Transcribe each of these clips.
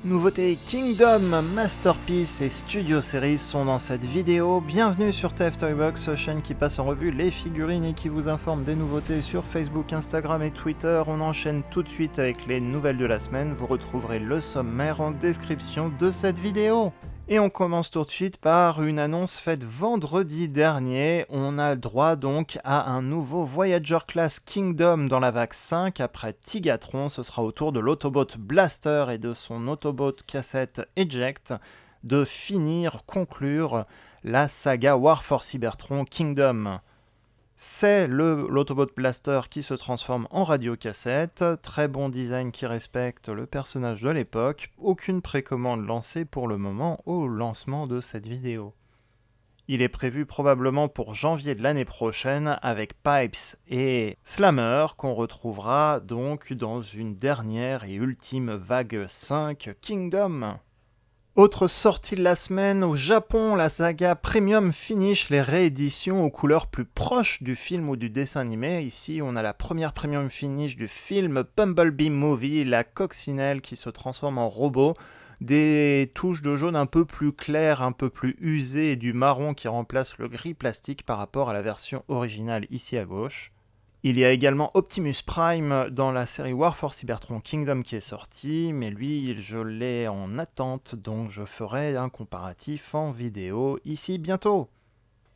Nouveauté Kingdom, Masterpiece et Studio Series sont dans cette vidéo. Bienvenue sur TF Toybox, chaîne qui passe en revue les figurines et qui vous informe des nouveautés sur Facebook, Instagram et Twitter. On enchaîne tout de suite avec les nouvelles de la semaine. Vous retrouverez le sommaire en description de cette vidéo. Et on commence tout de suite par une annonce faite vendredi dernier. On a le droit donc à un nouveau Voyager Class Kingdom dans la vague 5. Après Tigatron, ce sera au tour de l'Autobot Blaster et de son Autobot cassette Eject de conclure la saga War for Cybertron Kingdom. C'est l'Autobot Blaster qui se transforme en radiocassette, très bon design qui respecte le personnage de l'époque, aucune précommande lancée pour le moment au lancement de cette vidéo. Il est prévu probablement pour janvier de l'année prochaine avec Pipes et Slammer qu'on retrouvera donc dans une dernière et ultime vague 5 Kingdom. Autre sortie de la semaine, au Japon, la saga Premium Finish, les rééditions aux couleurs plus proches du film ou du dessin animé. Ici, on a la première Premium Finish du film Bumblebee Movie, la coccinelle qui se transforme en robot, des touches de jaune un peu plus claires, un peu plus usées et du marron qui remplace le gris plastique par rapport à la version originale ici à gauche. Il y a également Optimus Prime dans la série War for Cybertron Kingdom qui est sortie, mais lui, je l'ai en attente, donc je ferai un comparatif en vidéo ici bientôt.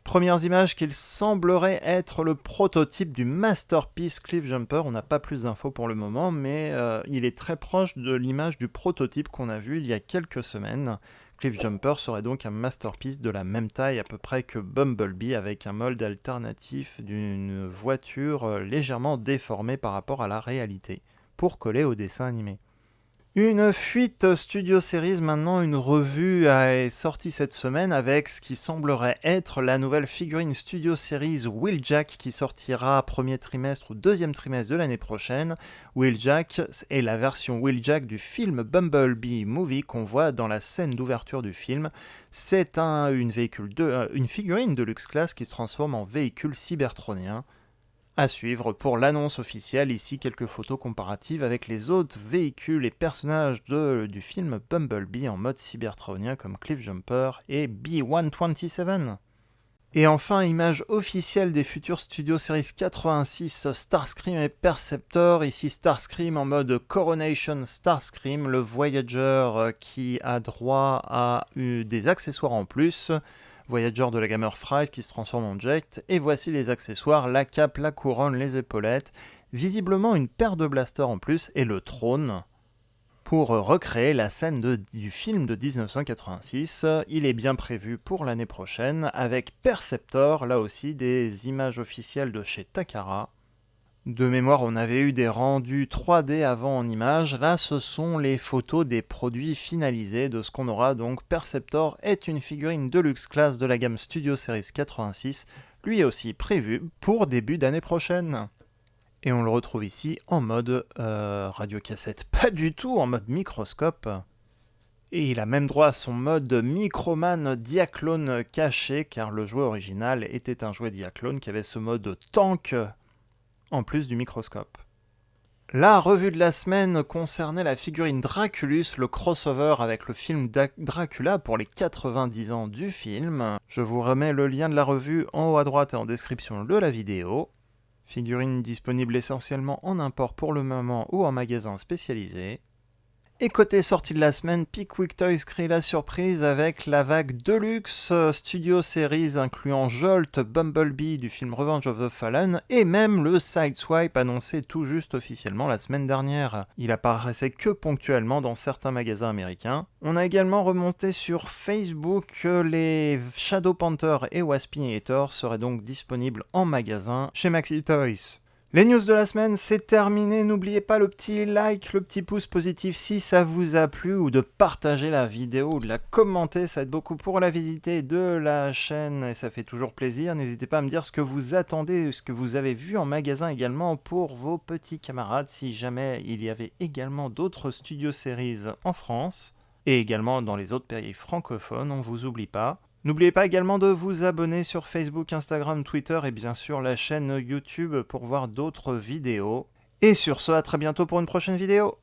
Premières images qu'il semblerait être le prototype du Masterpiece Cliffjumper. On n'a pas plus d'infos pour le moment, mais il est très proche de l'image du prototype qu'on a vu il y a quelques semaines. Cliffjumper serait donc un masterpiece de la même taille à peu près que Bumblebee, avec un mold alternatif d'une voiture légèrement déformée par rapport à la réalité, pour coller au dessin animé. Une fuite Studio Series, maintenant une revue est sortie cette semaine avec ce qui semblerait être la nouvelle figurine Studio Series Wheeljack qui sortira premier trimestre ou deuxième trimestre de l'année prochaine. Wheeljack est la version Wheeljack du film Bumblebee Movie qu'on voit dans la scène d'ouverture du film. C'est une figurine de luxe class qui se transforme en véhicule cybertronien. À suivre pour l'annonce officielle, ici quelques photos comparatives avec les autres véhicules et personnages du film Bumblebee en mode cybertronien comme Cliffjumper et B-127. Et enfin, image officielle des futurs Studio Series 86 Starscream et Perceptor, ici Starscream en mode Coronation Starscream, le Voyager qui a droit à des accessoires en plus. Voyager de la gamme Earthrise qui se transforme en Jet, et voici les accessoires, la cape, la couronne, les épaulettes, visiblement une paire de blasters en plus, et le trône, pour recréer la scène du film de 1986. Il est bien prévu pour l'année prochaine, avec Perceptor, là aussi des images officielles de chez Takara. De mémoire, on avait eu des rendus 3D avant en images. Là, ce sont les photos des produits finalisés de ce qu'on aura. Donc, Perceptor est une figurine Deluxe Class de la gamme Studio Series 86, lui aussi prévu pour début d'année prochaine. Et on le retrouve ici en mode radiocassette, pas du tout en mode microscope. Et il a même droit à son mode Microman Diaclone caché, car le jouet original était un jouet Diaclone qui avait ce mode tank en plus du microscope. La revue de la semaine concernait la figurine Draculus, le crossover avec le film Dracula pour les 90 ans du film. Je vous remets le lien de la revue en haut à droite et en description de la vidéo. Figurine disponible essentiellement en import pour le moment ou en magasin spécialisé. Et côté sortie de la semaine, Pickwick Toys crée la surprise avec la vague Deluxe Studio Series incluant Jolt, Bumblebee du film Revenge of the Fallen et même le Sideswipe annoncé tout juste officiellement la semaine dernière. Il apparaissait que ponctuellement dans certains magasins américains. On a également remonté sur Facebook que les Shadow Panther et Waspinator seraient donc disponibles en magasin chez Maxi Toys. Les news de la semaine, c'est terminé. N'oubliez pas le petit like, le petit pouce positif si ça vous a plu, ou de partager la vidéo, ou de la commenter. Ça aide beaucoup pour la visibilité de la chaîne et ça fait toujours plaisir. N'hésitez pas à me dire ce que vous attendez, ce que vous avez vu en magasin également pour vos petits camarades, si jamais il y avait également d'autres studio series en France, et également dans les autres pays francophones, on vous oublie pas. N'oubliez pas également de vous abonner sur Facebook, Instagram, Twitter et bien sûr la chaîne YouTube pour voir d'autres vidéos. Et sur ce, à très bientôt pour une prochaine vidéo.